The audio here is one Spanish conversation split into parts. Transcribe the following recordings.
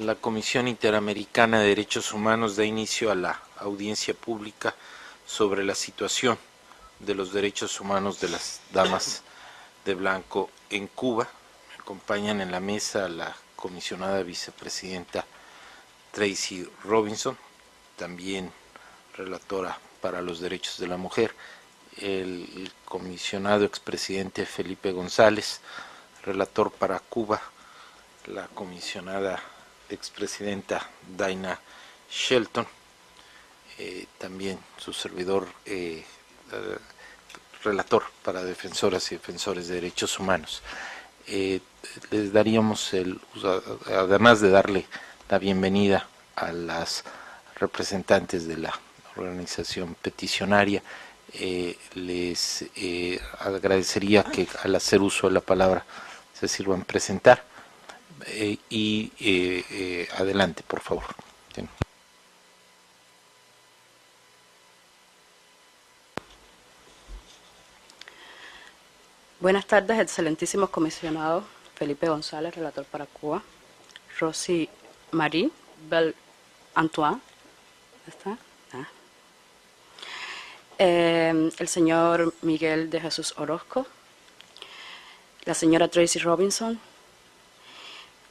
La Comisión Interamericana de Derechos Humanos da inicio a la audiencia pública sobre la situación de los derechos humanos de las damas de blanco en Cuba. Me acompañan en la mesa la comisionada vicepresidenta Tracy Robinson, también relatora para los derechos de la mujer, el comisionado expresidente Felipe González, relator para Cuba, la comisionada expresidenta Daina Shelton, también su servidor relator para defensoras y defensores de derechos humanos. Les daríamos además de darle la bienvenida a las representantes de la organización peticionaria, les agradecería que al hacer uso de la palabra se sirvan presentar adelante, por favor. Buenas tardes, excelentísimos comisionados Felipe González, relator para Cuba, Rosy Marie Bel Antoine, ¿está? El señor Miguel de Jesús Orozco, la señora Tracy Robinson,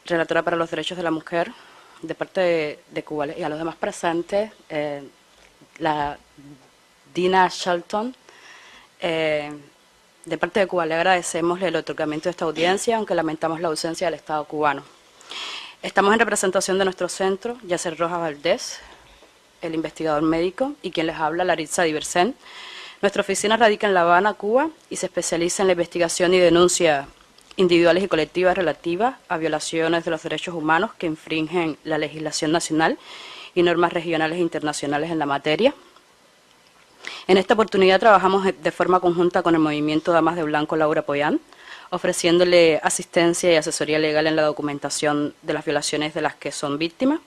relatora para los derechos de la mujer de parte de Cuba, y a los demás presentes, la Dina Shelton, de parte de Cuba. Le agradecemos el otorgamiento de esta audiencia, aunque lamentamos la ausencia del Estado cubano. Estamos en representación de nuestro centro, Yasser Rojas Valdés, el investigador médico, y quien les habla, Laritza Diversen. Nuestra oficina radica en La Habana, Cuba, y se especializa en la investigación y denuncia individuales y colectivas relativas a violaciones de los derechos humanos que infringen la legislación nacional y normas regionales e internacionales en la materia. En esta oportunidad trabajamos de forma conjunta con el Movimiento Damas de Blanco Laura Pollán, ofreciéndole asistencia y asesoría legal en la documentación de las violaciones de las que son víctimas.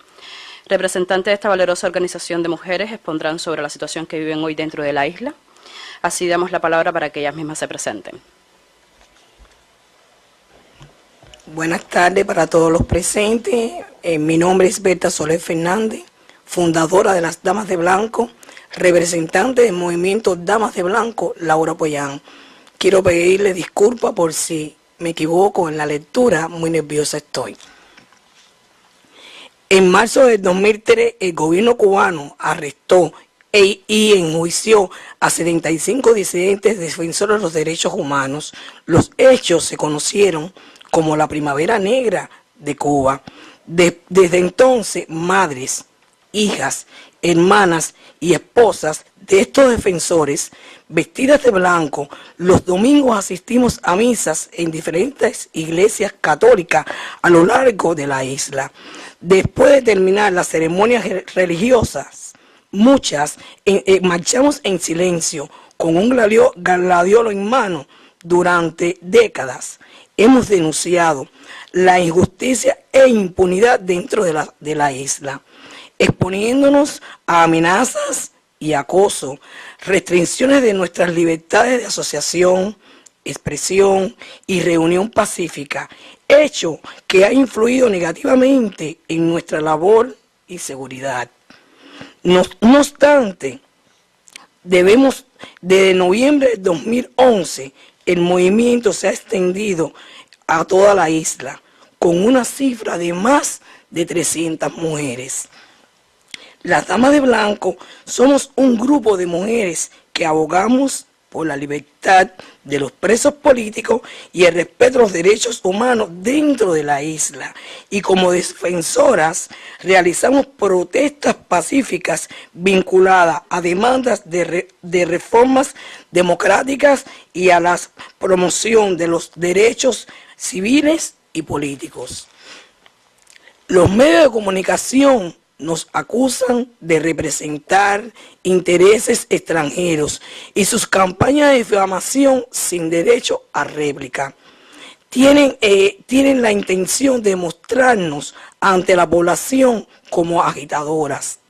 Representantes de esta valerosa organización de mujeres expondrán sobre la situación que viven hoy dentro de la isla. Así damos la palabra para que ellas mismas se presenten. Buenas tardes para todos los presentes. Mi nombre es Berta Soler Fernández, fundadora de las Damas de Blanco, representante del movimiento Damas de Blanco Laura Pollán. Quiero pedirle disculpas por si me equivoco en la lectura, muy nerviosa estoy. En marzo del 2003, el gobierno cubano arrestó y enjuició a 75 disidentes defensores de los derechos humanos. Los hechos se conocieron como la Primavera Negra de Cuba. Desde entonces, madres, hijas, hermanas y esposas de estos defensores, vestidas de blanco, los domingos asistimos a misas en diferentes iglesias católicas a lo largo de la isla. Después de terminar las ceremonias religiosas, muchas marchamos en silencio, con un gladiolo en mano. Durante décadas hemos denunciado la injusticia e impunidad dentro de la isla, exponiéndonos a amenazas y acoso, restricciones de nuestras libertades de asociación, expresión y reunión pacífica, hecho que ha influido negativamente en nuestra labor y seguridad. No obstante, desde noviembre de 2011, el movimiento se ha extendido a toda la isla, con una cifra de más de 300 mujeres. Las Damas de Blanco somos un grupo de mujeres que abogamos por la libertad de los presos políticos y el respeto a los derechos humanos dentro de la isla. Y como defensoras realizamos protestas pacíficas vinculadas a demandas de reformas democráticas y a la promoción de los derechos civiles y políticos. Los medios de comunicación nos acusan de representar intereses extranjeros y sus campañas de difamación sin derecho a réplica. Tienen la intención de mostrarnos ante la población como agitadoras.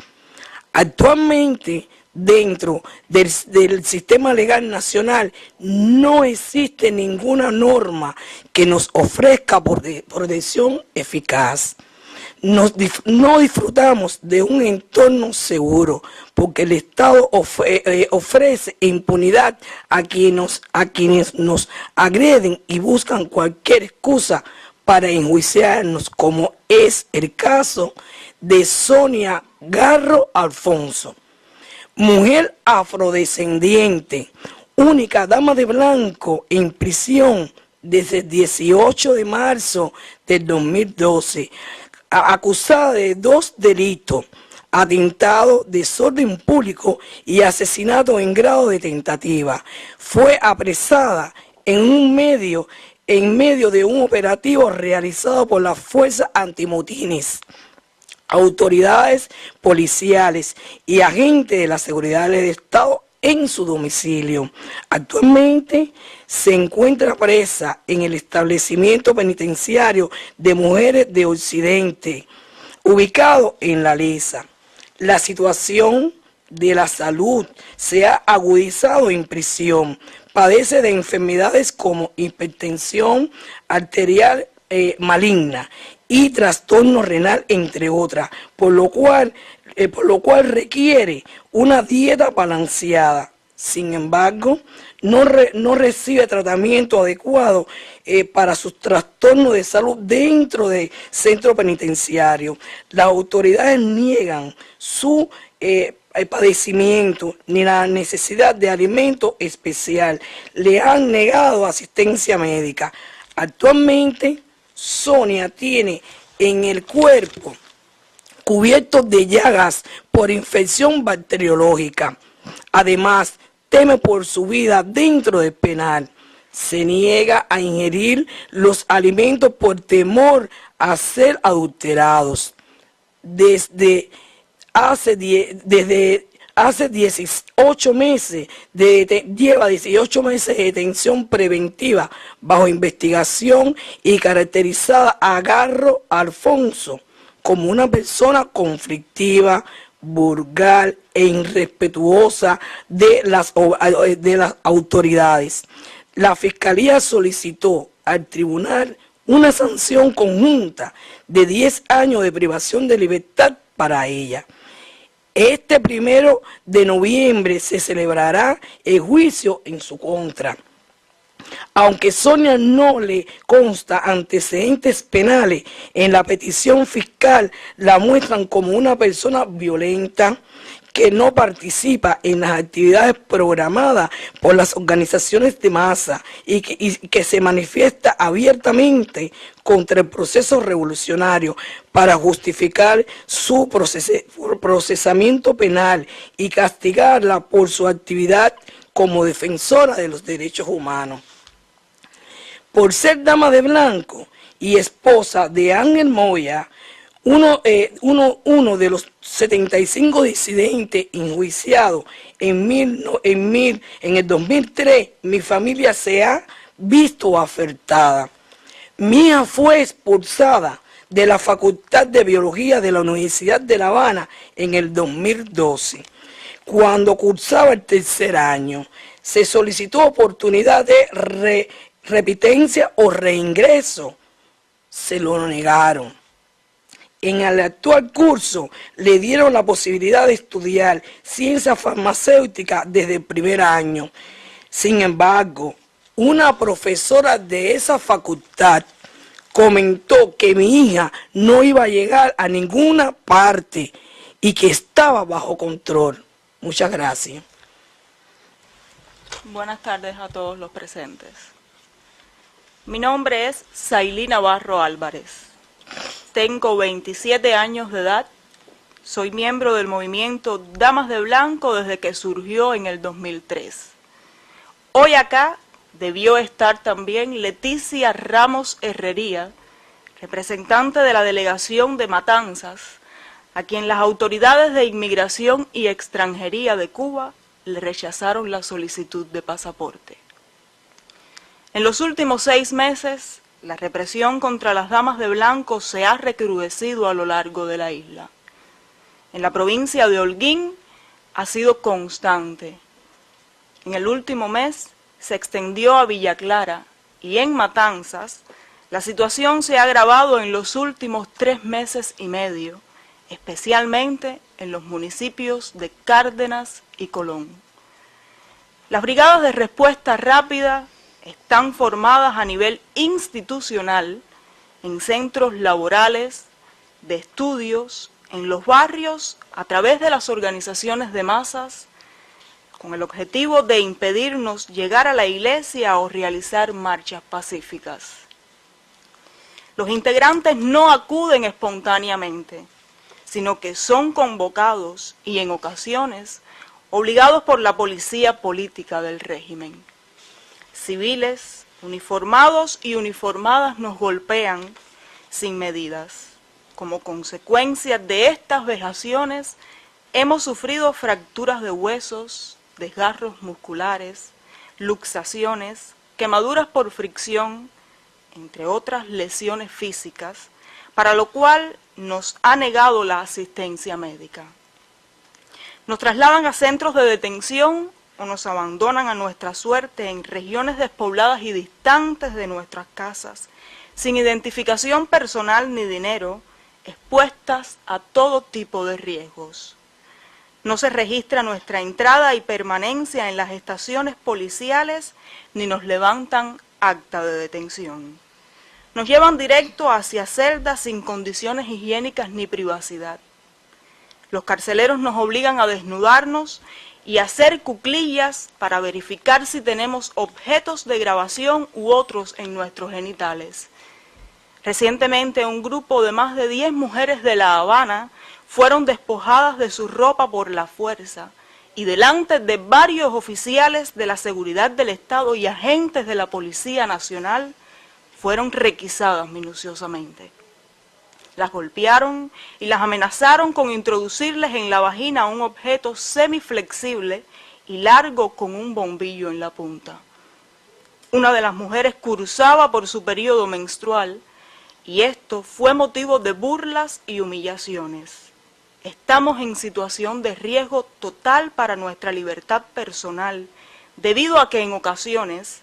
Actualmente, dentro del sistema legal nacional no existe ninguna norma que nos ofrezca protección eficaz. No disfrutamos de un entorno seguro porque el Estado ofrece impunidad a quienes nos agreden y buscan cualquier excusa para enjuiciarnos, como es el caso de Sonia Garro Alfonso, mujer afrodescendiente, única dama de blanco en prisión desde el 18 de marzo del 2012, acusada de 2 delitos: atentado, desorden público y asesinato en grado de tentativa. Fue apresada en medio de un operativo realizado por las fuerzas antimotines, autoridades policiales y agentes de la seguridad del Estado en su domicilio. Actualmente se encuentra presa en el establecimiento penitenciario de mujeres de Occidente, ubicado en La Lisa. La situación de la salud se ha agudizado en prisión. Padece de enfermedades como hipertensión arterial maligna y trastorno renal, entre otras, por lo cual requiere una dieta balanceada. Sin embargo, no recibe tratamiento adecuado para sus trastornos de salud dentro del centro penitenciario. Las autoridades niegan su padecimiento ni la necesidad de alimento especial. Le han negado asistencia médica. Actualmente, Sonia tiene en el cuerpo cubierto de llagas por infección bacteriológica. Además, teme por su vida dentro del penal. Se niega a ingerir los alimentos por temor a ser adulterados. Desde hace 18 meses lleva 18 meses de detención preventiva bajo investigación y caracterizada a Garro Alfonso como una persona conflictiva, vulgar e irrespetuosa de las autoridades. La Fiscalía solicitó al tribunal una sanción conjunta de 10 años de privación de libertad para ella. Este 1 de noviembre se celebrará el juicio en su contra. Aunque Sonia no le consta antecedentes penales, en la petición fiscal la muestran como una persona violenta que no participa en las actividades programadas por las organizaciones de masa y que se manifiesta abiertamente contra el proceso revolucionario para justificar su procesamiento penal y castigarla por su actividad como defensora de los derechos humanos. Por ser dama de blanco y esposa de Ángel Moya, uno de los 75 disidentes enjuiciados en el 2003, mi familia se ha visto afectada. Mi hija fue expulsada de la Facultad de Biología de la Universidad de La Habana en el 2012. Cuando cursaba el 3er año, se solicitó oportunidad de repitencia o reingreso. Se lo negaron. En el actual curso le dieron la posibilidad de estudiar ciencia farmacéutica desde el 1er año. Sin embargo, una profesora de esa facultad comentó que mi hija no iba a llegar a ninguna parte y que estaba bajo control. Muchas gracias. Buenas tardes a todos los presentes. Mi nombre es Sailí Navarro Álvarez. Tengo 27 años de edad. Soy miembro del movimiento Damas de Blanco desde que surgió en el 2003. Hoy acá debió estar también Leticia Ramos Herrería, representante de la delegación de Matanzas, a quien las autoridades de Inmigración y Extranjería de Cuba le rechazaron la solicitud de pasaporte. En los últimos 6 meses, la represión contra las damas de blanco se ha recrudecido a lo largo de la isla. En la provincia de Holguín ha sido constante. En el último mes se extendió a Villa Clara y en Matanzas la situación se ha agravado en los últimos 3 meses y medio, especialmente en los municipios de Cárdenas y Colón. Las brigadas de respuesta rápida están formadas a nivel institucional en centros laborales, de estudios, en los barrios, a través de las organizaciones de masas, con el objetivo de impedirnos llegar a la iglesia o realizar marchas pacíficas. Los integrantes no acuden espontáneamente, sino que son convocados y en ocasiones obligados por la policía política del régimen. Civiles, uniformados y uniformadas nos golpean sin medidas. Como consecuencia de estas vejaciones, hemos sufrido fracturas de huesos, desgarros musculares, luxaciones, quemaduras por fricción, entre otras lesiones físicas, para lo cual nos ha negado la asistencia médica. Nos trasladan a centros de detención o nos abandonan a nuestra suerte en regiones despobladas y distantes de nuestras casas, sin identificación personal ni dinero, expuestas a todo tipo de riesgos. No se registra nuestra entrada y permanencia en las estaciones policiales ni nos levantan acta de detención. Nos llevan directo hacia celdas sin condiciones higiénicas ni privacidad. Los carceleros nos obligan a desnudarnos y a hacer cuclillas para verificar si tenemos objetos de grabación u otros en nuestros genitales. Recientemente un grupo de más de 10 mujeres de La Habana fueron despojadas de su ropa por la fuerza y delante de varios oficiales de la seguridad del Estado y agentes de la Policía Nacional fueron requisadas minuciosamente. Las golpearon y las amenazaron con introducirles en la vagina un objeto semiflexible y largo con un bombillo en la punta. Una de las mujeres cursaba por su periodo menstrual y esto fue motivo de burlas y humillaciones. Estamos en situación de riesgo total para nuestra libertad personal, debido a que en ocasiones,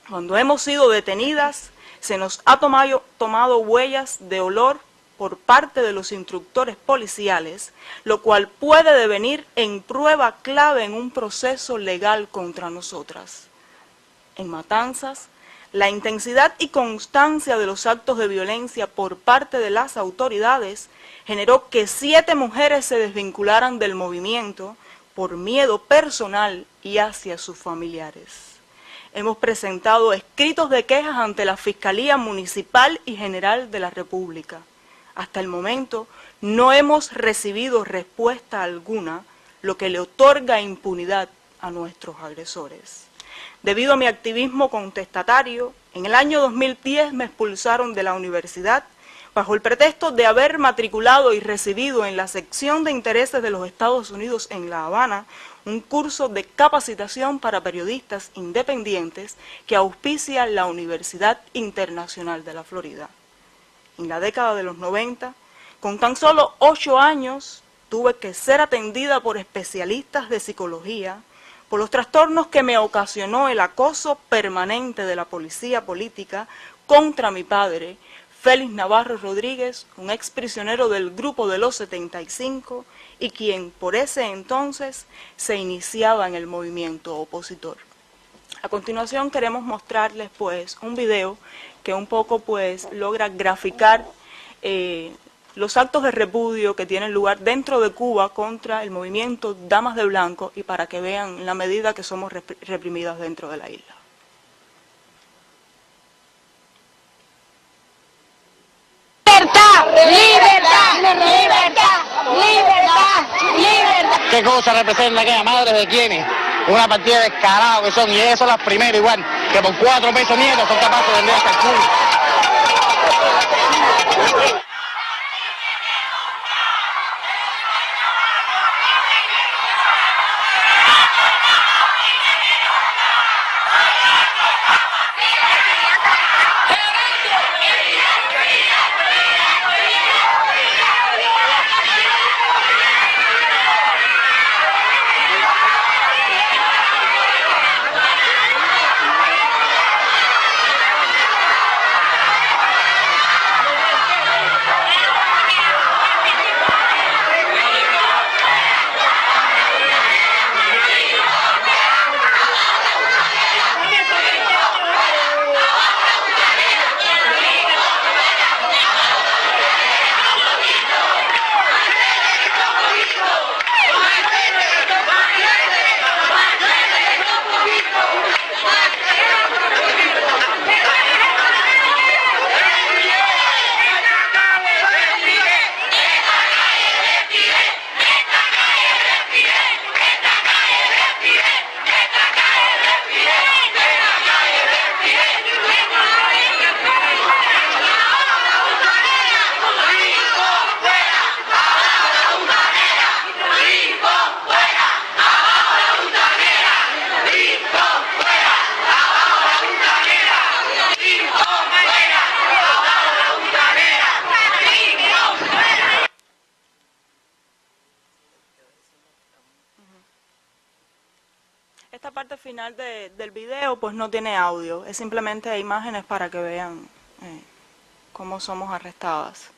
cuando hemos sido detenidas, se nos ha tomado huellas de olor por parte de los instructores policiales, lo cual puede devenir en prueba clave en un proceso legal contra nosotras. En Matanzas, la intensidad y constancia de los actos de violencia por parte de las autoridades generó que 7 mujeres se desvincularan del movimiento por miedo personal y hacia sus familiares. Hemos presentado escritos de quejas ante la Fiscalía Municipal y General de la República. Hasta el momento no hemos recibido respuesta alguna, lo que le otorga impunidad a nuestros agresores. Debido a mi activismo contestatario, en el año 2010 me expulsaron de la universidad bajo el pretexto de haber matriculado y recibido en la sección de intereses de los Estados Unidos en La Habana un curso de capacitación para periodistas independientes que auspicia la Universidad Internacional de la Florida. En la década de los 90, con tan solo 8 años, tuve que ser atendida por especialistas de psicología por los trastornos que me ocasionó el acoso permanente de la policía política contra mi padre, Félix Navarro Rodríguez, un exprisionero del Grupo de los 75 y quien por ese entonces se iniciaba en el movimiento opositor. A continuación queremos mostrarles un video que un poco logra graficar los actos de repudio que tienen lugar dentro de Cuba contra el movimiento Damas de Blanco y para que vean la medida que somos reprimidas dentro de la isla. ¡Libertad! ¡Libertad! ¡Libertad! ¡Libertad! ¿Qué cosa representa aquella madre de quienes? Una partida de descarados que son, y ellas son las primeras igual, que por 4 pesos nietos son capaces de vender hasta el culo. parte final del video pues no tiene audio, es simplemente imágenes para que vean cómo somos arrestadas.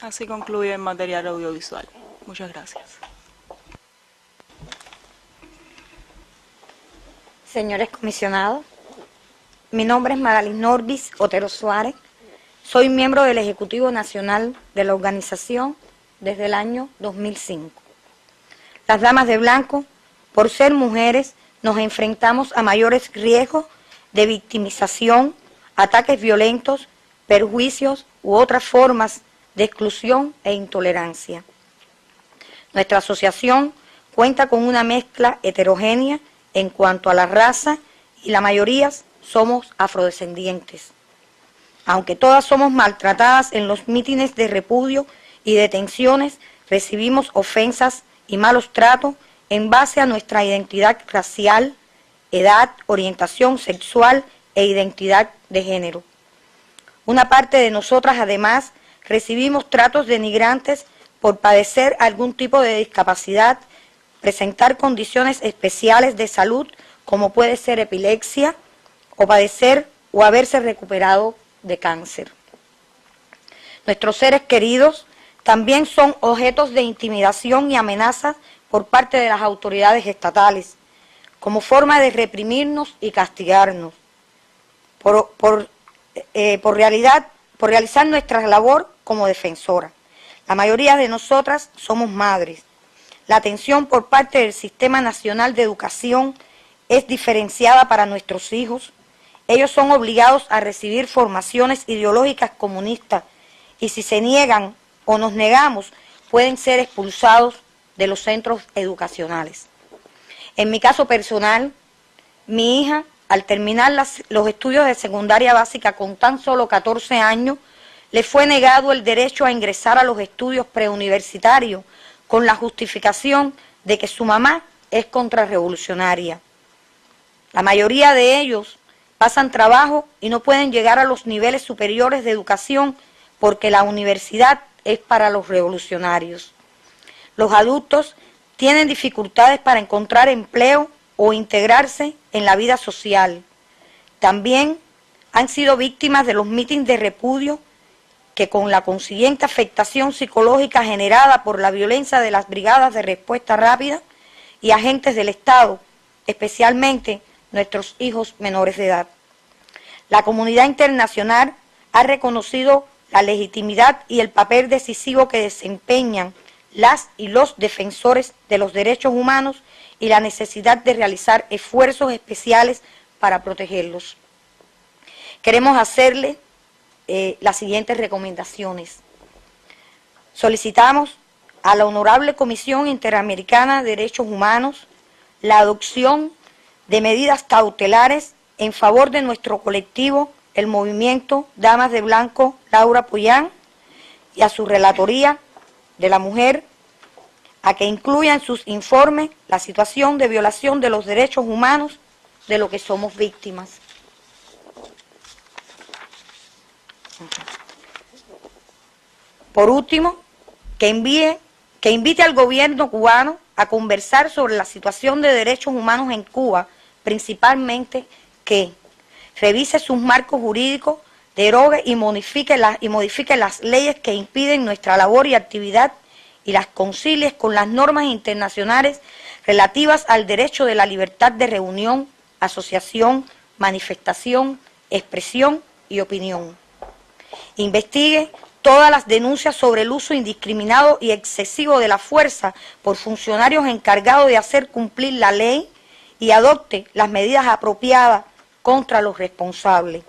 Así concluye el material audiovisual. Muchas gracias. Señores comisionados, mi nombre es Magalis Norbis Otero Suárez. Soy miembro del Ejecutivo Nacional de la organización desde el año 2005. Las damas de blanco, por ser mujeres, nos enfrentamos a mayores riesgos de victimización, ataques violentos, perjuicios u otras formas de exclusión e intolerancia. Nuestra asociación cuenta con una mezcla heterogénea en cuanto a la raza y la mayoría somos afrodescendientes. Aunque todas somos maltratadas en los mítines de repudio y detenciones, recibimos ofensas y malos tratos en base a nuestra identidad racial, edad, orientación sexual e identidad de género. Una parte de nosotras, además, recibimos tratos denigrantes por padecer algún tipo de discapacidad, presentar condiciones especiales de salud, como puede ser epilepsia, o padecer o haberse recuperado de cáncer. Nuestros seres queridos también son objetos de intimidación y amenazas por parte de las autoridades estatales, como forma de reprimirnos y castigarnos, por realizar nuestra labor como defensora. La mayoría de nosotras somos madres. La atención por parte del Sistema Nacional de Educación es diferenciada para nuestros hijos. Ellos son obligados a recibir formaciones ideológicas comunistas y si se niegan o nos negamos, pueden ser expulsados de los centros educacionales. En mi caso personal, mi hija, al terminar los estudios de secundaria básica con tan solo 14 años, le fue negado el derecho a ingresar a los estudios preuniversitarios con la justificación de que su mamá es contrarrevolucionaria. La mayoría de ellos pasan trabajo y no pueden llegar a los niveles superiores de educación porque la universidad es para los revolucionarios. Los adultos tienen dificultades para encontrar empleo o integrarse en la vida social. También han sido víctimas de los mítines de repudio que con la consiguiente afectación psicológica generada por la violencia de las brigadas de respuesta rápida y agentes del Estado, especialmente nuestros hijos menores de edad. La comunidad internacional ha reconocido la legitimidad y el papel decisivo que desempeñan las y los defensores de los derechos humanos y la necesidad de realizar esfuerzos especiales para protegerlos. Queremos hacerle las siguientes recomendaciones. Solicitamos a la Honorable Comisión Interamericana de Derechos Humanos la adopción de medidas cautelares en favor de nuestro colectivo, el movimiento Damas de Blanco Laura Pollán, y a su relatoría de la mujer, a que incluya en sus informes la situación de violación de los derechos humanos de lo que somos víctimas. Por último, que invite al gobierno cubano a conversar sobre la situación de derechos humanos en Cuba, principalmente que revise sus marcos jurídicos, derogue y modifique las leyes que impiden nuestra labor y actividad y las concilie con las normas internacionales relativas al derecho de la libertad de reunión, asociación, manifestación, expresión y opinión. Investigue todas las denuncias sobre el uso indiscriminado y excesivo de la fuerza por funcionarios encargados de hacer cumplir la ley y adopte las medidas apropiadas contra los responsables.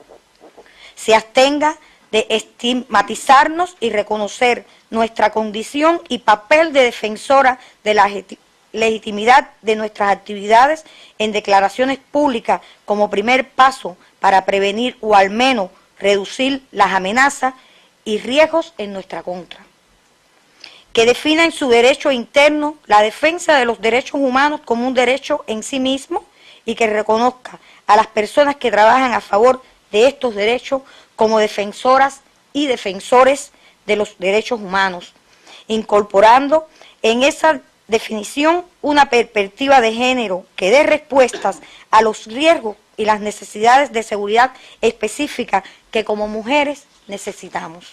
Se abstenga de estigmatizarnos y reconocer nuestra condición y papel de defensora de la legitimidad de nuestras actividades en declaraciones públicas como primer paso para prevenir o al menos reducir las amenazas y riesgos en nuestra contra. Que defina en su derecho interno la defensa de los derechos humanos como un derecho en sí mismo y que reconozca a las personas que trabajan a favor de estos derechos como defensoras y defensores de los derechos humanos, incorporando en esa definición una perspectiva de género que dé respuestas a los riesgos y las necesidades de seguridad específicas que como mujeres necesitamos.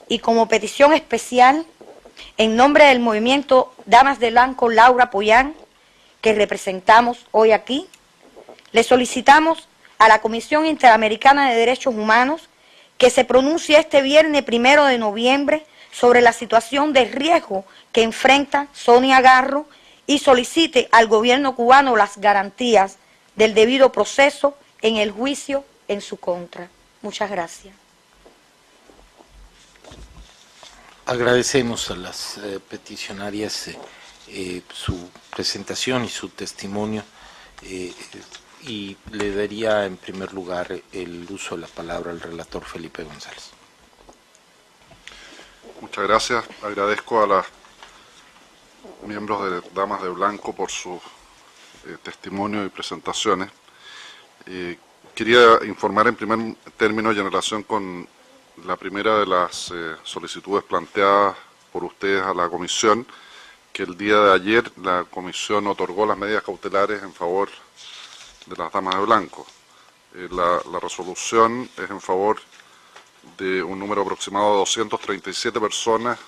Y como petición especial, en nombre del movimiento Damas de Blanco Laura Pollán, que representamos hoy aquí, le solicitamos a la Comisión Interamericana de Derechos Humanos que se pronuncie este viernes 1 de noviembre sobre la situación de riesgo que enfrenta Sonia Garro y solicite al gobierno cubano las garantías del debido proceso en el juicio en su contra. Muchas gracias. Agradecemos a las peticionarias su presentación y su testimonio y le daría en primer lugar el uso de la palabra al relator Felipe González. Muchas gracias. Agradezco a las miembros de Damas de Blanco por su testimonio y presentaciones. Quería informar en primer término y en relación con la primera de las solicitudes planteadas por ustedes a la comisión, que el día de ayer la comisión otorgó las medidas cautelares en favor de las Damas de Blanco. La resolución es en favor de un número aproximado de 237 personas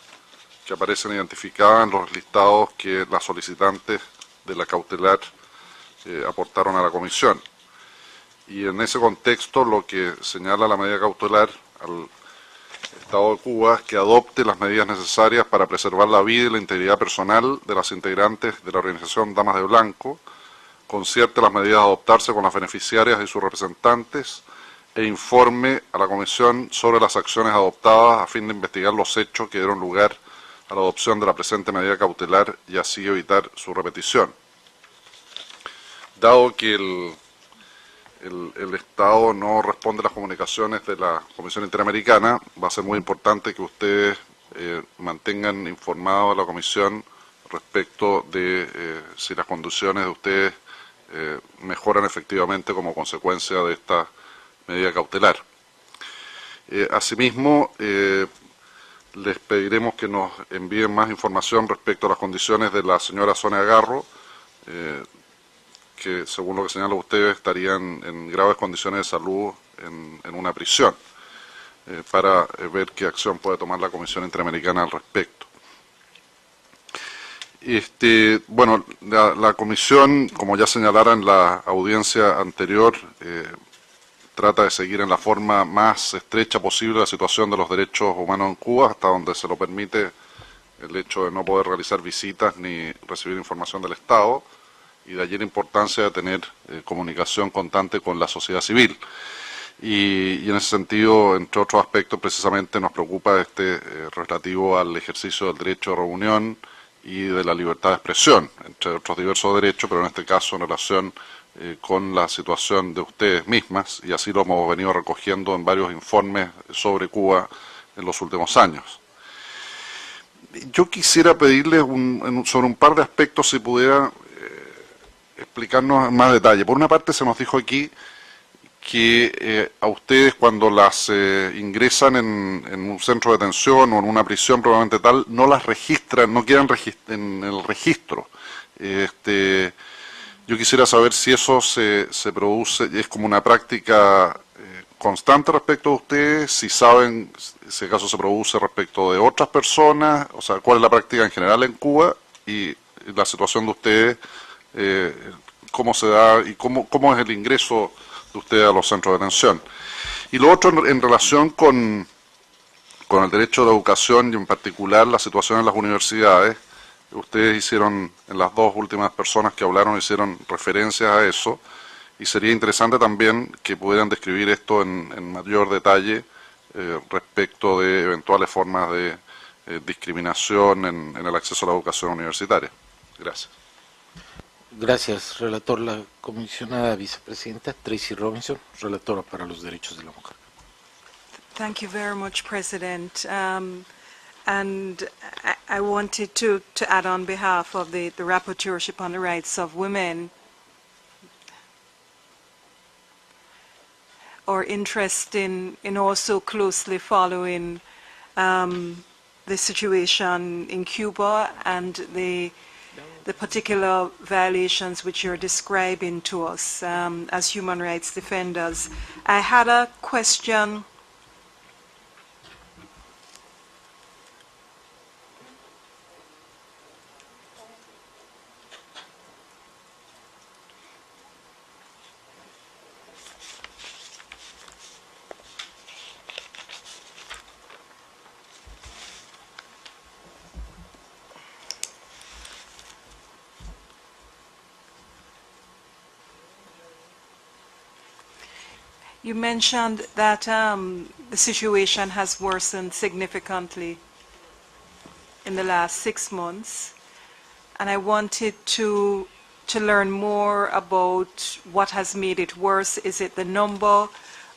que aparecen identificadas en los listados que las solicitantes de la cautelar aportaron a la comisión. Y en ese contexto lo que señala la medida cautelar al Estado de Cuba es que adopte las medidas necesarias para preservar la vida y la integridad personal de las integrantes de la organización Damas de Blanco, concierte las medidas a adoptarse con las beneficiarias y sus representantes e informe a la Comisión sobre las acciones adoptadas a fin de investigar los hechos que dieron lugar a la adopción de la presente medida cautelar y así evitar su repetición. Dado que el Estado no responde a las comunicaciones de la Comisión Interamericana, va a ser muy importante que ustedes mantengan informado a la Comisión respecto de si las condiciones de ustedes mejoran efectivamente como consecuencia de esta medida cautelar. Asimismo, les pediremos que nos envíen más información respecto a las condiciones de la señora Sonia Garro, que según lo que señalan ustedes estarían en graves condiciones de salud en una prisión, para ver qué acción puede tomar la Comisión Interamericana al respecto. Bueno, la Comisión, como ya señalara en la audiencia anterior, trata de seguir en la forma más estrecha posible la situación de los derechos humanos en Cuba, hasta donde se lo permite el hecho de no poder realizar visitas ni recibir información del Estado, y de allí la importancia de tener comunicación constante con la sociedad civil. Y en ese sentido, entre otros aspectos, precisamente nos preocupa relativo al ejercicio del derecho de reunión y de la libertad de expresión, entre otros diversos derechos, pero en este caso en relación con la situación de ustedes mismas, y así lo hemos venido recogiendo en varios informes sobre Cuba en los últimos años. Yo quisiera pedirles sobre un par de aspectos, si pudiera explicarnos en más detalle. Por una parte, se nos dijo aquí que a ustedes, cuando las ingresan en un centro de detención o en una prisión probablemente tal, no las registran, no quedan en el registro. Yo quisiera saber si eso se produce, es como una práctica constante respecto de ustedes, si saben si acaso se produce respecto de otras personas, o sea, cuál es la práctica en general en Cuba y la situación de ustedes, cómo se da y cómo es el ingreso de ustedes a los centros de detención. Y lo otro en relación con el derecho a la educación y en particular la situación en las universidades. Ustedes hicieron, en las dos últimas personas que hablaron, hicieron referencias a eso, y sería interesante también que pudieran describir esto en mayor detalle respecto de eventuales formas de discriminación en el acceso a la educación universitaria. Gracias. Gracias, relator. La comisionada vicepresidenta Tracy Robinson, relatora para los derechos de la mujer. Thank you very much, President. And I wanted to add on behalf of the Rapporteurship on the Rights of Women our interest in also closely following the situation in Cuba and the particular violations which you're describing to us as human rights defenders. I had a question You mentioned that the situation has worsened significantly in the last 6 months, and I wanted to learn more about what has made it worse. Is it the number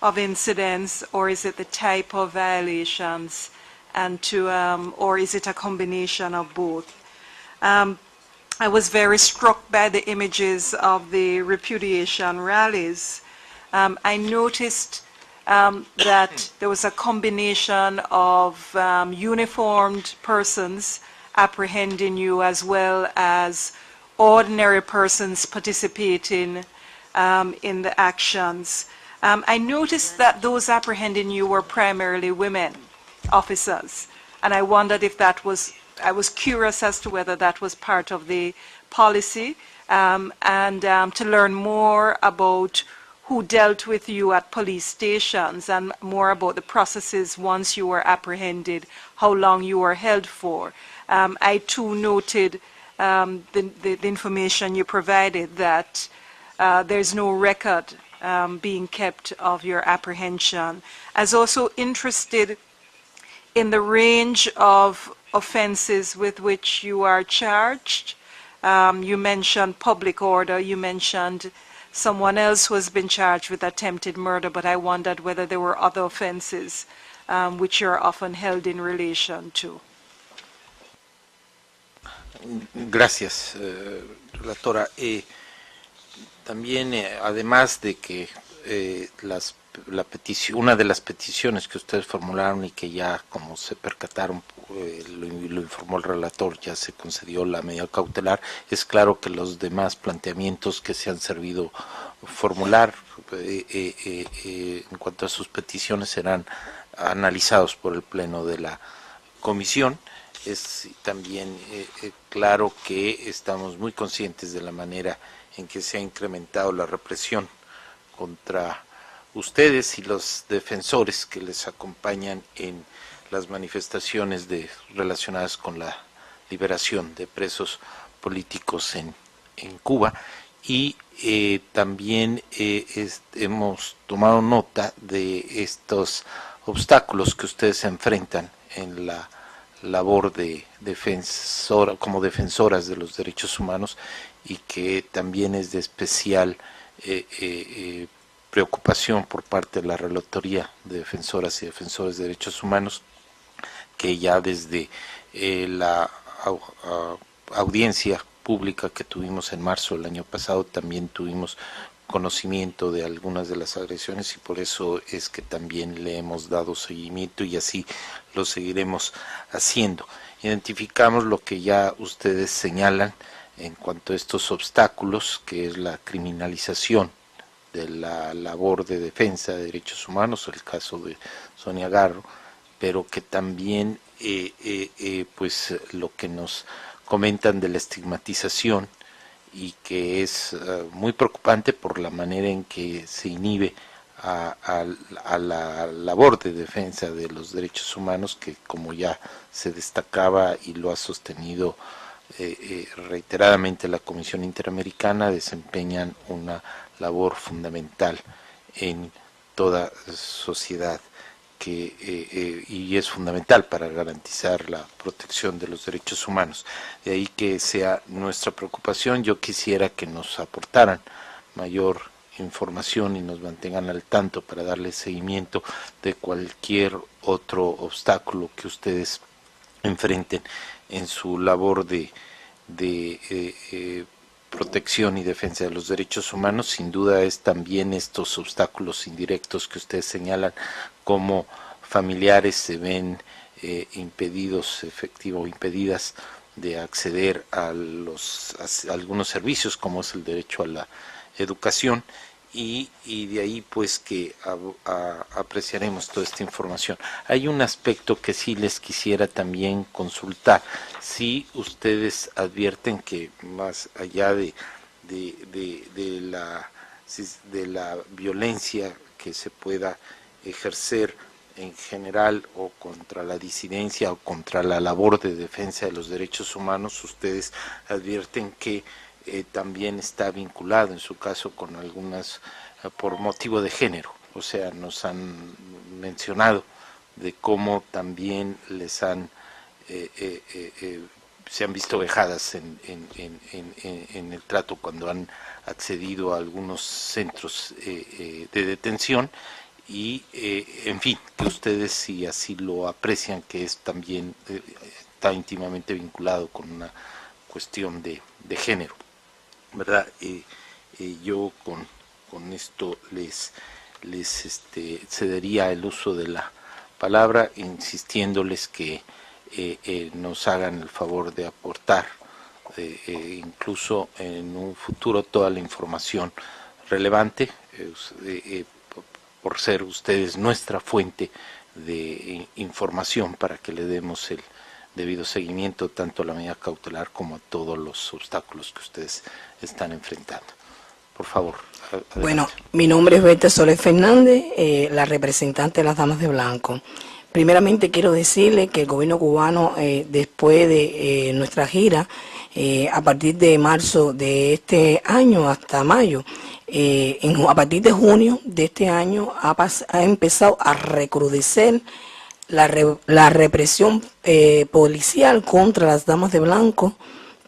of incidents, or is it the type of violations, and or is it a combination of both? I was very struck by the images of the repudiation rallies. I noticed that there was a combination of uniformed persons apprehending you as well as ordinary persons participating in the actions. I noticed that those apprehending you were primarily women officers, and I wondered if that was, I was curious as to whether that was part of the policy, and to learn more about who dealt with you at police stations and more about the processes once you were apprehended, how long you were held for. I too noted the information you provided that there's no record being kept of your apprehension. I was also interested in the range of offenses with which you are charged. You mentioned public order, you mentioned someone else who has been charged with attempted murder, but I wondered whether there were other offenses which you're often held in relation to. Gracias, relatora. También, además de que una de las peticiones que ustedes formularon y que ya, como se percataron, lo informó el relator, ya se concedió la medida cautelar, es claro que los demás planteamientos que se han servido formular en cuanto a sus peticiones serán analizados por el Pleno de la Comisión. Es también claro que estamos muy conscientes de la manera en que se ha incrementado la represión contra ustedes y los defensores que les acompañan en las manifestaciones relacionadas con la liberación de presos políticos en Cuba, y también hemos tomado nota de estos obstáculos que ustedes enfrentan en la labor de como defensoras de los derechos humanos, y que también es de especial preocupación por parte de la Relatoría de Defensoras y Defensores de Derechos Humanos, que ya desde la audiencia pública que tuvimos en marzo del año pasado también tuvimos conocimiento de algunas de las agresiones y por eso es que también le hemos dado seguimiento y así lo seguiremos haciendo. Identificamos lo que ya ustedes señalan en cuanto a estos obstáculos, que es la criminalización de la labor de defensa de derechos humanos, el caso de Sonia Garro, pero que también pues lo que nos comentan de la estigmatización y que es muy preocupante por la manera en que se inhibe a la labor de defensa de los derechos humanos, que como ya se destacaba y lo ha sostenido reiteradamente la Comisión Interamericana, desempeñan una labor fundamental en toda sociedad y es fundamental para garantizar la protección de los derechos humanos. De ahí que sea nuestra preocupación. Yo quisiera que nos aportaran mayor información y nos mantengan al tanto para darle seguimiento de cualquier otro obstáculo que ustedes enfrenten en su labor de protección y defensa de los derechos humanos. Sin duda es también estos obstáculos indirectos que ustedes señalan, como familiares se ven impedidas de acceder a algunos servicios, como es el derecho a la educación, y de ahí pues que apreciaremos toda esta información. Hay un aspecto que sí les quisiera también consultar. Si ustedes advierten que más allá de la violencia que se pueda ejercer en general o contra la disidencia o contra la labor de defensa de los derechos humanos, ustedes advierten que también está vinculado en su caso con algunas por motivo de género. O sea, nos han mencionado de cómo también les han se han visto vejadas en el trato cuando han accedido a algunos centros de detención y en fin, que ustedes si así lo aprecian, que es también está íntimamente vinculado con una cuestión de género, ¿verdad? Yo con esto les cedería el uso de la palabra, insistiéndoles que nos hagan el favor de aportar incluso en un futuro toda la información relevante, por ser ustedes nuestra fuente de información para que le demos el debido seguimiento tanto a la medida cautelar como a todos los obstáculos que ustedes están enfrentando. Por favor. Adelante. Bueno, mi nombre es Berta Soler Fernández, la representante de las Damas de Blanco. Primeramente quiero decirle que el gobierno cubano, después de nuestra gira, a partir de marzo de este año hasta mayo, a partir de junio de este año ha empezado a recrudecer la represión policial contra las damas de blanco,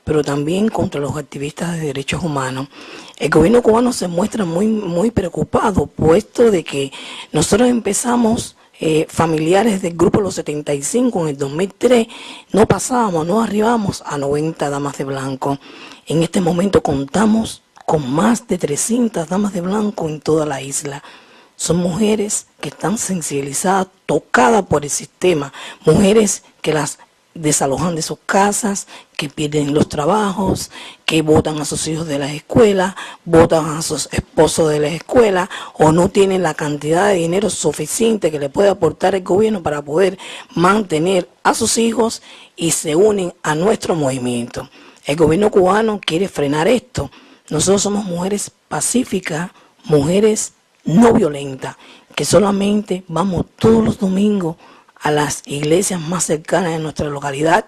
pero también contra los activistas de derechos humanos. El gobierno cubano se muestra muy preocupado, puesto de que nosotros empezamos familiares del grupo Los 75 en el 2003, no arribamos a 90 damas de blanco. En este momento contamos con más de 300 damas de blanco en toda la isla. Son mujeres que están sensibilizadas, tocadas por el sistema, mujeres que las desalojan de sus casas, que pierden los trabajos, que botan a sus hijos de las escuelas, botan a sus esposos de las escuelas, o no tienen la cantidad de dinero suficiente que le puede aportar el gobierno para poder mantener a sus hijos, y se unen a nuestro movimiento. El gobierno cubano quiere frenar esto. Nosotros somos mujeres pacíficas, mujeres no violentas, que solamente vamos todos los domingos a las iglesias más cercanas de nuestra localidad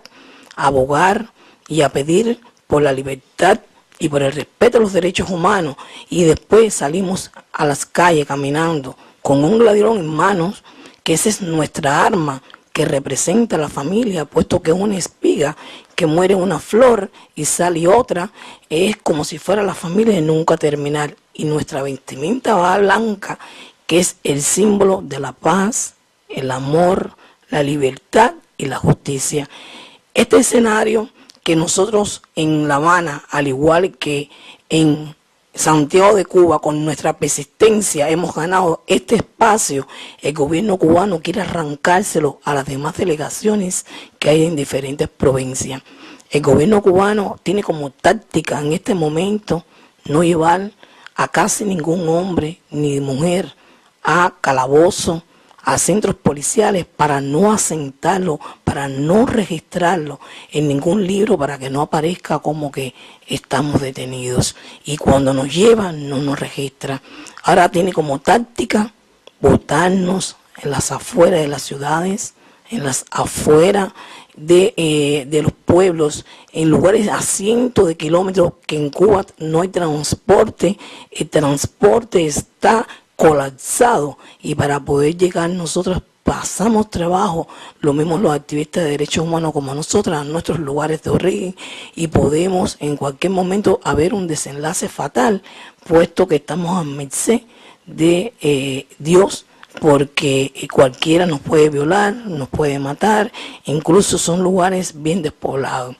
a abogar y a pedir por la libertad y por el respeto a los derechos humanos, y después salimos a las calles caminando con un gladiolón en manos, que esa es nuestra arma, que representa a la familia, puesto que es una espiga que muere una flor y sale otra, es como si fuera la familia de nunca terminar. y nuestra vestimenta va blanca, que es el símbolo de la paz, el amor, la libertad y la justicia. Este escenario que nosotros en La Habana, al igual que en Santiago de Cuba, con nuestra persistencia hemos ganado este espacio, el gobierno cubano quiere arrancárselo a las demás delegaciones que hay en diferentes provincias. El gobierno cubano tiene como táctica en este momento no llevar a casi ningún hombre ni mujer a calabozo, a centros policiales, para no asentarlo, para no registrarlo en ningún libro, para que no aparezca como que estamos detenidos. Y cuando nos llevan, no nos registra. Ahora tiene como táctica botarnos en las afueras de las ciudades, en las afueras de los pueblos, en lugares a cientos de kilómetros que en Cuba no hay transporte. El transporte está colapsado y para poder llegar nosotros pasamos trabajo, lo mismo los activistas de derechos humanos como nosotras, a nuestros lugares de origen, y podemos en cualquier momento haber un desenlace fatal, puesto que estamos a merced de Dios, porque cualquiera nos puede violar, nos puede matar, incluso son lugares bien despoblados.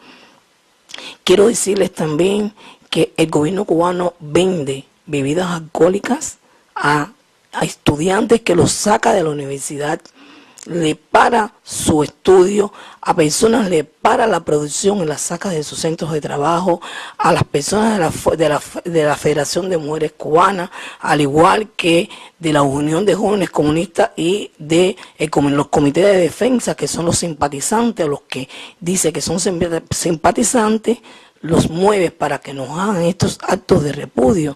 Quiero decirles también que el gobierno cubano vende bebidas alcohólicas a estudiantes, que los saca de la universidad, le para su estudio, a personas le para la producción y la saca de sus centros de trabajo, a las personas de la Federación de Mujeres Cubanas, al igual que de la Unión de Jóvenes Comunistas y de los comités de defensa, que son los simpatizantes, o los que dice que son simpatizantes, los mueve para que nos hagan estos actos de repudio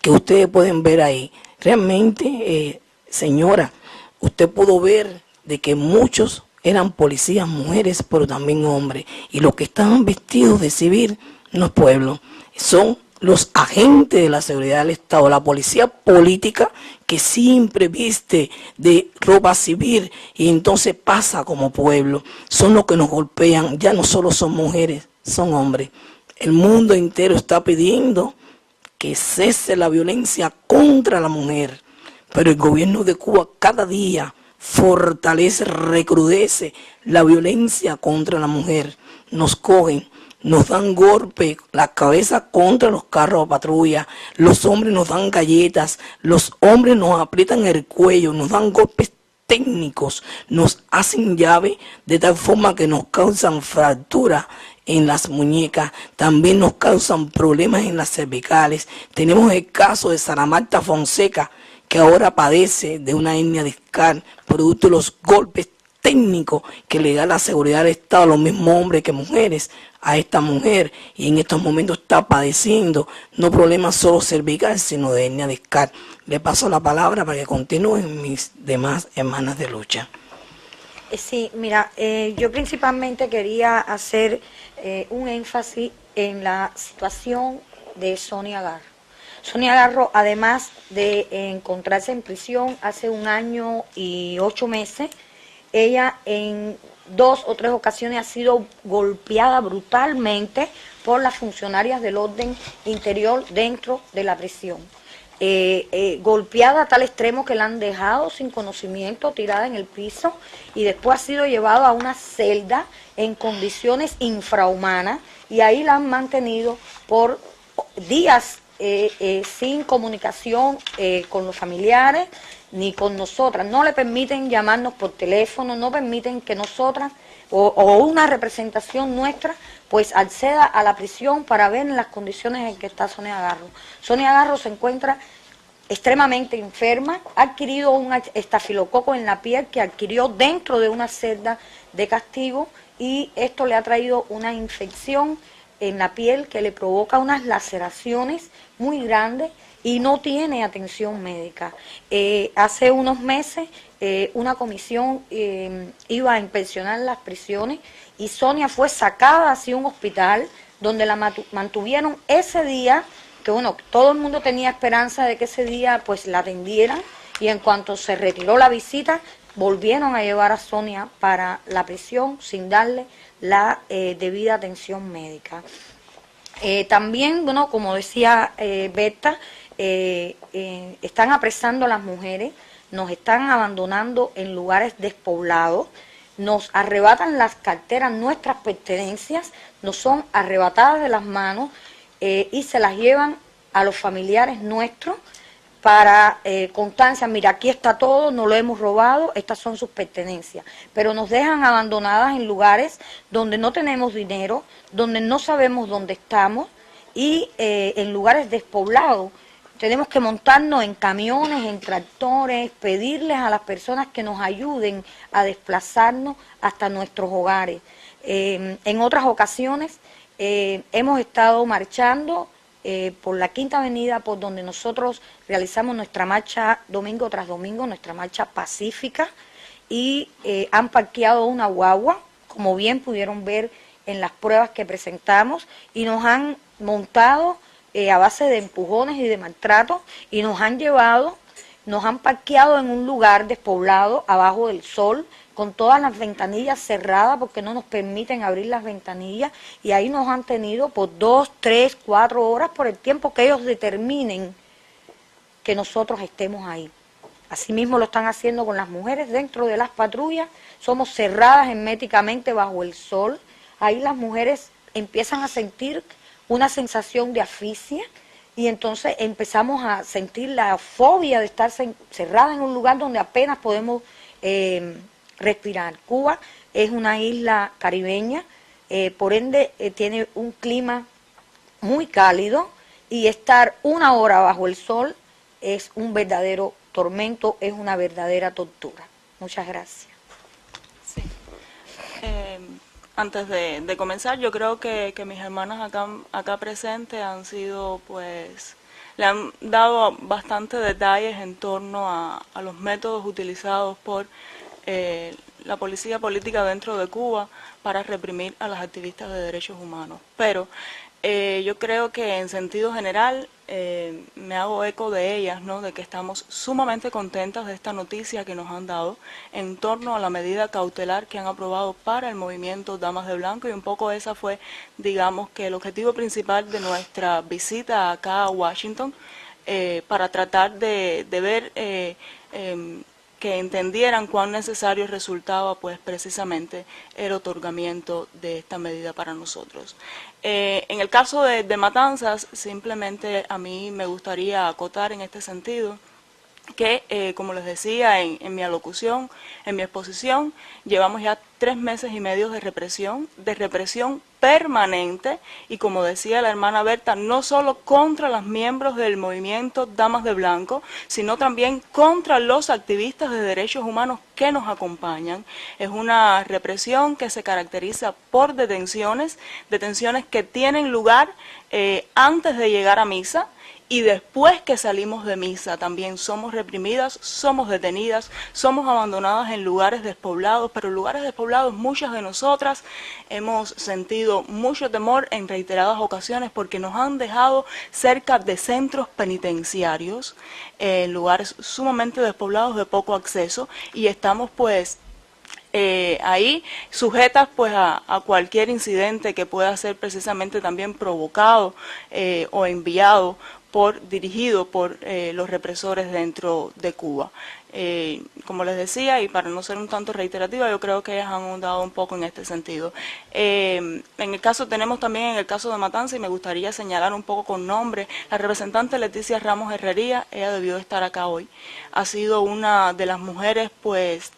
que ustedes pueden ver ahí. Realmente, señora, usted pudo ver de que muchos eran policías mujeres, pero también hombres, y los que estaban vestidos de civil no es pueblo, son los agentes de la seguridad del Estado, la policía política que siempre viste de ropa civil y entonces pasa como pueblo. Son los que nos golpean, ya no solo son mujeres, son hombres. El mundo entero está pidiendo que cese la violencia contra la mujer, pero el gobierno de Cuba cada día fortalece, recrudece la violencia contra la mujer. Nos cogen, nos dan golpes, la cabeza contra los carros de patrulla, los hombres nos dan galletas, los hombres nos aprietan el cuello, nos dan golpes técnicos, nos hacen llave de tal forma que nos causan fracturas en las muñecas, también nos causan problemas en las cervicales. Tenemos el caso de Sara Marta Fonseca, que ahora padece de una hernia discal, producto de los golpes técnicos que le da la seguridad del Estado a los mismos hombres que mujeres a esta mujer, y en estos momentos está padeciendo no problemas solo cervicales, sino de hernia discal. Le paso la palabra para que continúen mis demás hermanas de lucha. Sí, mira, yo principalmente quería hacer un énfasis en la situación de Sonia Garro. Sonia Garro, además de encontrarse en prisión hace 1 año y 8 meses, ella en 2 o 3 ocasiones ha sido golpeada brutalmente por las funcionarias del orden interior dentro de la prisión. Golpeada a tal extremo que la han dejado sin conocimiento, tirada en el piso, y después ha sido llevada a una celda en condiciones infrahumanas, y ahí la han mantenido por días sin comunicación con los familiares ni con nosotras. No le permiten llamarnos por teléfono, no permiten que nosotras o una representación nuestra pues acceda a la prisión para ver en las condiciones en que está Sonia Garro. Sonia Garro se encuentra extremadamente enferma, ha adquirido un estafilococo en la piel que adquirió dentro de una celda de castigo, y esto le ha traído una infección en la piel que le provoca unas laceraciones muy grandes y no tiene atención médica. Hace unos meses una comisión iba a inspeccionar las prisiones y Sonia fue sacada hacia un hospital donde la mantuvieron ese día, que bueno, todo el mundo tenía esperanza de que ese día pues la atendieran, y en cuanto se retiró la visita volvieron a llevar a Sonia para la prisión sin darle la debida atención médica. También, bueno, como decía Berta, están apresando a las mujeres, nos están abandonando en lugares despoblados, nos arrebatan las carteras, nuestras pertenencias, nos son arrebatadas de las manos y se las llevan a los familiares nuestros para constancia, mira, aquí está todo, no lo hemos robado, estas son sus pertenencias, pero nos dejan abandonadas en lugares donde no tenemos dinero, donde no sabemos dónde estamos y en lugares despoblados. Tenemos que montarnos en camiones, en tractores, pedirles a las personas que nos ayuden a desplazarnos hasta nuestros hogares. En otras ocasiones hemos estado marchando por la Quinta Avenida, por donde nosotros realizamos nuestra marcha domingo tras domingo, nuestra marcha pacífica, y han parqueado una guagua, como bien pudieron ver en las pruebas que presentamos, y nos han montado a base de empujones y de maltrato, y nos han llevado, nos han parqueado en un lugar despoblado, abajo del sol, con todas las ventanillas cerradas porque no nos permiten abrir las ventanillas, y ahí nos han tenido por 2, 3, 4 horas por el tiempo que ellos determinen que nosotros estemos ahí. Asimismo lo están haciendo con las mujeres dentro de las patrullas, somos cerradas herméticamente bajo el sol, ahí las mujeres empiezan a sentir una sensación de asfixia y entonces empezamos a sentir la fobia de estar cerrada en un lugar donde apenas podemos respirar. Cuba es una isla caribeña, por ende tiene un clima muy cálido y estar 1 hora bajo el sol es un verdadero tormento, es una verdadera tortura. Muchas gracias. Sí. Antes de comenzar, yo creo que mis hermanas acá presentes han sido, pues, le han dado bastante detalles en torno a los métodos utilizados por la policía política dentro de Cuba para reprimir a las activistas de derechos humanos. Pero yo creo que en sentido general me hago eco de ellas, ¿no? De que estamos sumamente contentas de esta noticia que nos han dado en torno a la medida cautelar que han aprobado para el movimiento Damas de Blanco, y un poco esa fue, digamos, que el objetivo principal de nuestra visita acá a Washington, para tratar de ver que entendieran cuán necesario resultaba, pues, precisamente el otorgamiento de esta medida para nosotros. En el caso de Matanzas, simplemente a mí me gustaría acotar en este sentido que, como les decía en mi alocución, en mi exposición, llevamos ya 3 meses y medio de represión permanente, y como decía la hermana Berta, no solo contra los miembros del movimiento Damas de Blanco, sino también contra los activistas de derechos humanos que nos acompañan. Es una represión que se caracteriza por detenciones que tienen lugar antes de llegar a misa, y después que salimos de misa también somos reprimidas, somos detenidas, somos abandonadas en lugares despoblados, pero en lugares despoblados muchas de nosotras hemos sentido mucho temor en reiteradas ocasiones porque nos han dejado cerca de centros penitenciarios, en lugares sumamente despoblados de poco acceso, y estamos pues ahí sujetas pues a cualquier incidente que pueda ser precisamente también provocado o enviado dirigido por los represores dentro de Cuba. Como les decía, y para no ser un tanto reiterativa, yo creo que ellas han ahondado un poco en este sentido. Tenemos también en el caso de Matanza, y me gustaría señalar un poco con nombre, la representante Leticia Ramos Herrería. Ella debió estar acá hoy. Ha sido una de las mujeres pues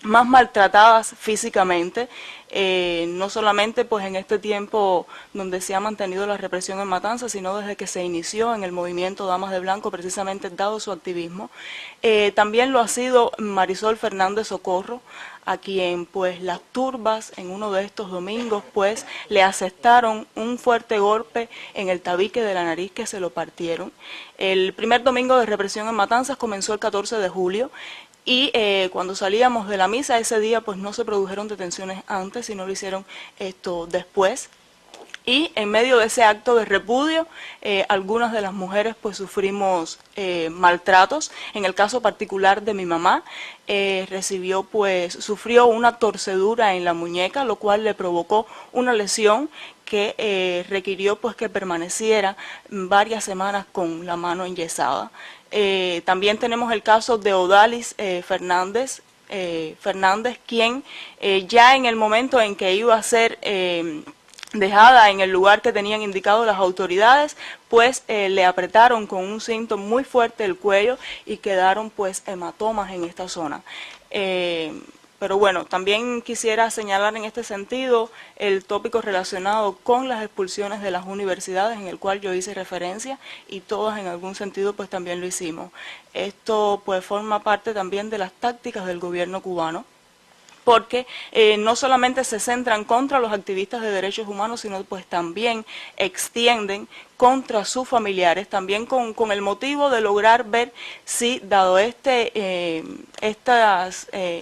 más maltratadas físicamente, no solamente pues en este tiempo donde se ha mantenido la represión en Matanzas, sino desde que se inició en el movimiento Damas de Blanco, precisamente dado su activismo. También lo ha sido Marisol Fernández Socorro, a quien pues las turbas en uno de estos domingos pues le asestaron un fuerte golpe en el tabique de la nariz que se lo partieron. El primer domingo de represión en Matanzas comenzó el 14 de julio, y cuando salíamos de la misa ese día pues no se produjeron detenciones antes, sino lo hicieron esto después. Y en medio de ese acto de repudio, algunas de las mujeres pues sufrimos maltratos. En el caso particular de mi mamá, sufrió una torcedura en la muñeca, lo cual le provocó una lesión que requirió pues que permaneciera varias semanas con la mano enyesada. También tenemos el caso de Odalis Fernández, quien ya en el momento en que iba a ser dejada en el lugar que tenían indicado las autoridades, pues le apretaron con un cinto muy fuerte el cuello y quedaron pues hematomas en esta zona. Pero bueno, también quisiera señalar en este sentido el tópico relacionado con las expulsiones de las universidades, en el cual yo hice referencia, y todas en algún sentido pues también lo hicimos. Esto pues forma parte también de las tácticas del gobierno cubano, porque no solamente se centran contra los activistas de derechos humanos, sino pues también extienden contra sus familiares, también con el motivo de lograr ver si, dado estos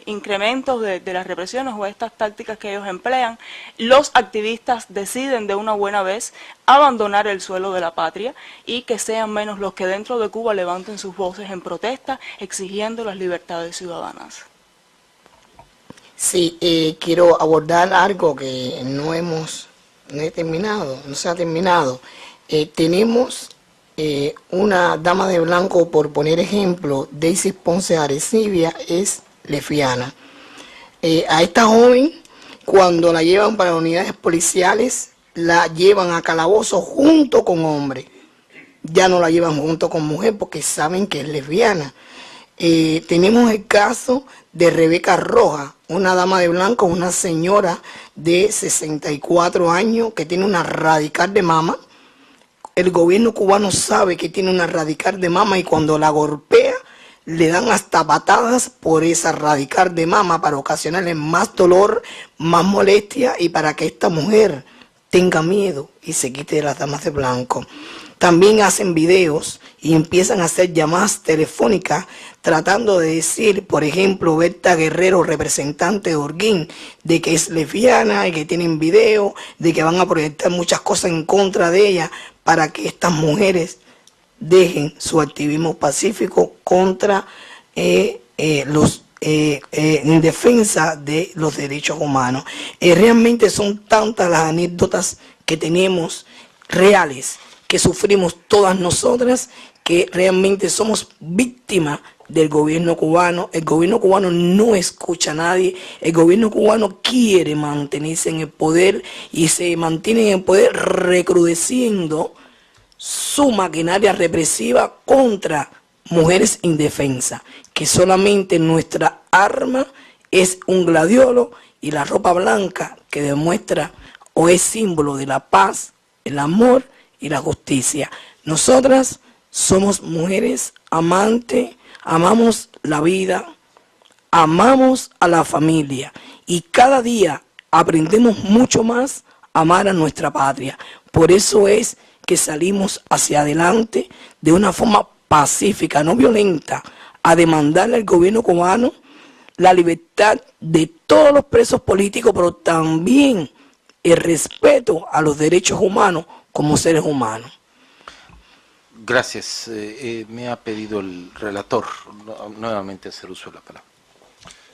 incrementos de las represiones o estas tácticas que ellos emplean, los activistas deciden de una buena vez abandonar el suelo de la patria y que sean menos los que dentro de Cuba levanten sus voces en protesta exigiendo las libertades ciudadanas. Sí, quiero abordar algo que no se ha terminado. Tenemos una dama de blanco, por poner ejemplo, Daisy Ponce Arecibia, es lesbiana. A esta joven, cuando la llevan para unidades policiales, la llevan a calabozo junto con hombres. Ya no la llevan junto con mujer porque saben que es lesbiana. Tenemos el caso de Rebeca Rojas, una dama de blanco, una señora de 64 años que tiene una radical de mama. El gobierno cubano sabe que tiene una radical de mama y cuando la golpea le dan hasta patadas por esa radical de mama para ocasionarle más dolor, más molestia y para que esta mujer tenga miedo y se quite de las damas de blanco. También hacen videos y empiezan a hacer llamadas telefónicas tratando de decir, por ejemplo, Berta Guerrero, representante de Holguín, de que es lesbiana y que tienen video, de que van a proyectar muchas cosas en contra de ella para que estas mujeres dejen su activismo pacífico contra en defensa de los derechos humanos. Realmente son tantas las anécdotas que tenemos reales, que sufrimos todas nosotras, que realmente somos víctimas del gobierno cubano. El gobierno cubano no escucha a nadie, el gobierno cubano quiere mantenerse en el poder y se mantiene en el poder recrudeciendo su maquinaria represiva contra mujeres indefensas, que solamente nuestra arma es un gladiolo y la ropa blanca que demuestra o es símbolo de la paz, el amor y la justicia. Nosotras somos mujeres amantes, amamos la vida, amamos a la familia y cada día aprendemos mucho más a amar a nuestra patria. Por eso es que salimos hacia adelante de una forma pacífica, no violenta, a demandarle al gobierno cubano la libertad de todos los presos políticos, pero también el respeto a los derechos humanos como seres humanos. Gracias. Me ha pedido el relator nuevamente hacer uso de la palabra.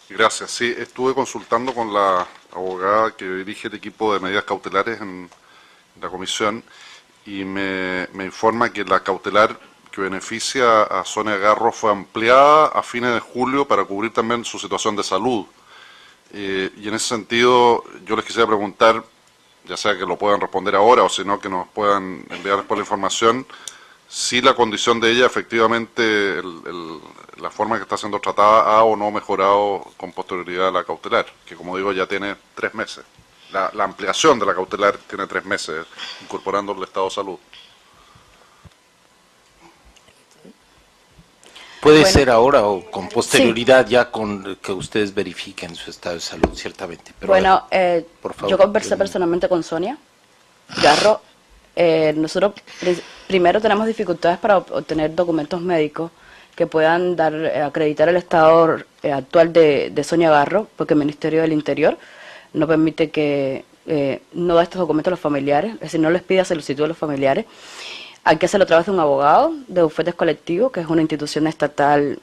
Gracias. Sí, estuve consultando con la abogada que dirige el equipo de medidas cautelares en la comisión y me informa que la cautelar que beneficia a Sonia Garro fue ampliada a fines de julio para cubrir también su situación de salud. Y en ese sentido yo les quisiera preguntar, ya sea que lo puedan responder ahora o si no que nos puedan enviar después la información, si la condición de ella efectivamente, la forma en que está siendo tratada ha o no mejorado con posterioridad a la cautelar, que como digo ya tiene 3 meses. La ampliación de la cautelar tiene 3 meses, incorporando el estado de salud. Puede ser ahora o con posterioridad, sí, ya con que ustedes verifiquen su estado de salud, ciertamente. Pero bueno, por favor, yo conversé personalmente con Sonia Garro. Nosotros primero tenemos dificultades para obtener documentos médicos que puedan acreditar el estado actual de Sonia Garro, porque el Ministerio del Interior no permite que no da estos documentos a los familiares, es decir, no les pide solicitud a los familiares. Hay que hacerlo a través de un abogado de bufetes colectivos, que es una institución estatal,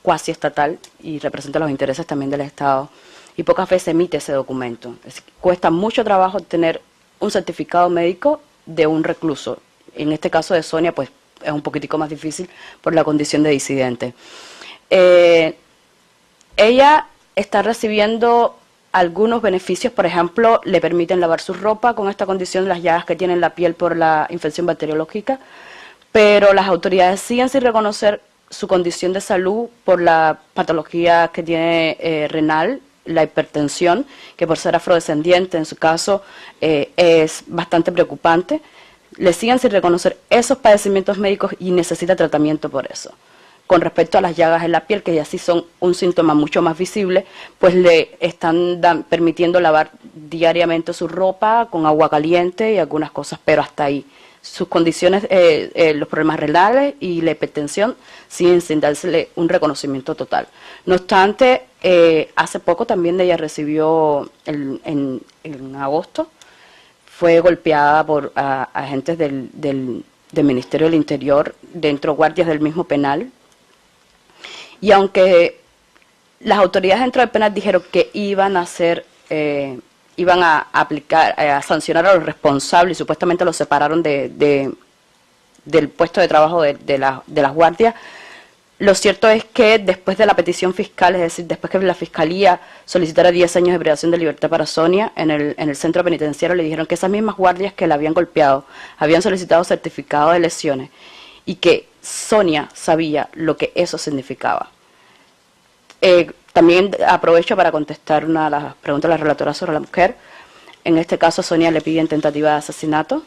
cuasi estatal, y representa los intereses también del Estado. Y pocas veces emite ese documento. Cuesta mucho trabajo obtener un certificado médico de un recluso. En este caso de Sonia, pues es un poquitico más difícil por la condición de disidente. Ella está recibiendo algunos beneficios, por ejemplo, le permiten lavar su ropa con esta condición de las llagas que tiene en la piel por la infección bacteriológica, pero las autoridades siguen sin reconocer su condición de salud por la patología que tiene renal, la hipertensión, que por ser afrodescendiente en su caso es bastante preocupante. Le siguen sin reconocer esos padecimientos médicos y necesita tratamiento por eso. Con respecto a las llagas en la piel, que ya sí son un síntoma mucho más visible, pues le están permitiendo lavar diariamente su ropa con agua caliente y algunas cosas, pero hasta ahí. Sus condiciones, los problemas renales y la hipertensión siguen sin dársele un reconocimiento total. No obstante, hace poco también ella recibió, en agosto, fue golpeada por agentes del Ministerio del Interior, dentro guardias del mismo penal. Y aunque las autoridades dentro del penal dijeron que iban a hacer, iban a aplicar, a sancionar a los responsables y supuestamente los separaron del puesto de trabajo de las guardias, lo cierto es que después de la petición fiscal, es decir, después que la Fiscalía solicitara 10 años de privación de libertad para Sonia, en el centro penitenciario le dijeron que esas mismas guardias que la habían golpeado habían solicitado certificado de lesiones y que Sonia sabía lo que eso significaba. También aprovecho para contestar una de las preguntas de la relatora sobre la mujer. En este caso, Sonia le piden tentativa de asesinato.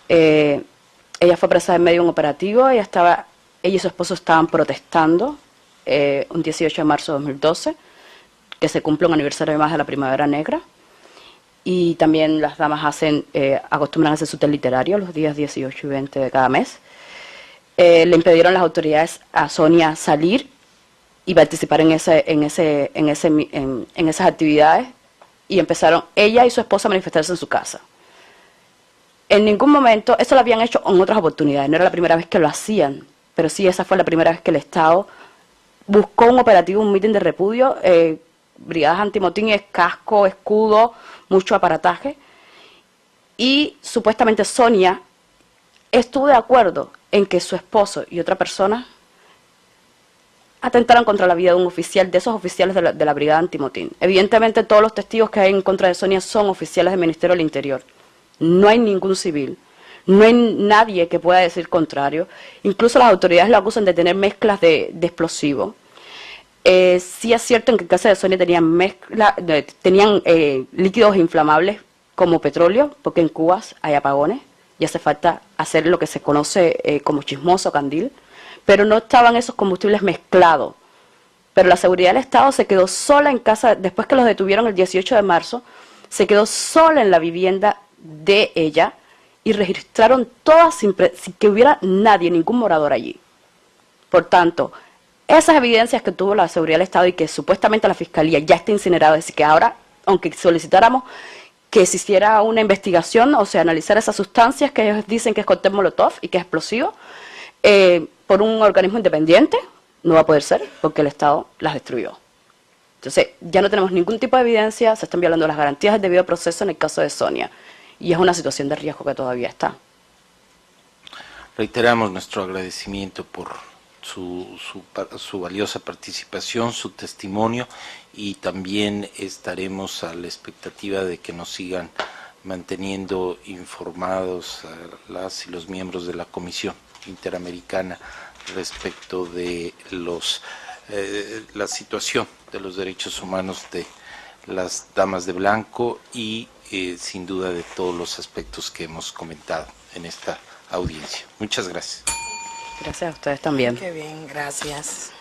Ella fue presa en medio de un operativo. Ella y su esposo estaban protestando un 18 de marzo de 2012, que se cumple un aniversario más de la Primavera Negra. Y también las damas acostumbran a hacer su té literario los días 18 y 20 de cada mes. Le impidieron las autoridades a Sonia salir y participar en esas actividades, y empezaron ella y su esposa a manifestarse en su casa. En ningún momento, eso lo habían hecho en otras oportunidades, no era la primera vez que lo hacían, pero sí esa fue la primera vez que el Estado buscó un operativo, un mitin de repudio, brigadas antimotines, casco, escudo, mucho aparataje, y supuestamente Sonia estuvo de acuerdo en que su esposo y otra persona atentaron contra la vida de un oficial, de esos oficiales de la brigada antimotín. Evidentemente todos los testigos que hay en contra de Sonia son oficiales del Ministerio del Interior. No hay ningún civil, no hay nadie que pueda decir contrario. Incluso las autoridades la acusan de tener mezclas de explosivos. Sí es cierto en que en casa de Sonia tenían líquidos inflamables como petróleo, porque en Cuba hay apagones y hace falta hacer lo que se conoce como chismoso candil, pero no estaban esos combustibles mezclados. Pero la seguridad del Estado se quedó sola en casa, después que los detuvieron el 18 de marzo, se quedó sola en la vivienda de ella y registraron todas sin que hubiera nadie, ningún morador allí. Por tanto, esas evidencias que tuvo la seguridad del Estado y que supuestamente la Fiscalía ya está incinerada, es decir, que ahora, aunque solicitáramos que se hiciera una investigación, o sea, analizar esas sustancias que ellos dicen que es cóctel Molotov y que es explosivo, por un organismo independiente, no va a poder ser, porque el Estado las destruyó. Entonces, ya no tenemos ningún tipo de evidencia, se están violando las garantías del debido proceso en el caso de Sonia, y es una situación de riesgo que todavía está. Reiteramos nuestro agradecimiento por su valiosa participación, su testimonio, y también estaremos a la expectativa de que nos sigan manteniendo informados a las y los miembros de la Comisión Interamericana respecto de la situación de los derechos humanos de las damas de blanco y sin duda de todos los aspectos que hemos comentado en esta audiencia. Muchas gracias. Gracias a ustedes también. Qué bien, gracias.